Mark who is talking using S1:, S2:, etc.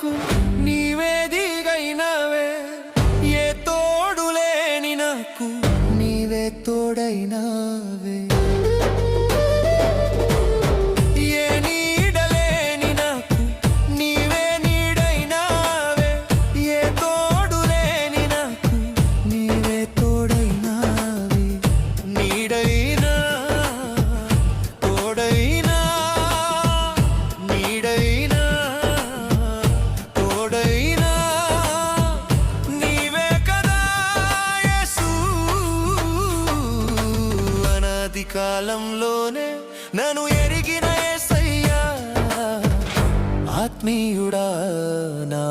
S1: నాకు నీవే దిగైనవే, ఏ తోడులేని నాకు నీవే తోడైనవే, ఏ నీడలేని నాకు నీవే నీడైనవే, ఏ తోడులేని నాకు నీవే తోడైనవే, నీడైనా తోడైనా నీడైనా తోడైనా నీవే కదా యేసు. అనాది కాలంలోనే నన్ను ఎరిగిన యేసయ్యా, ఆత్మీయుడా నా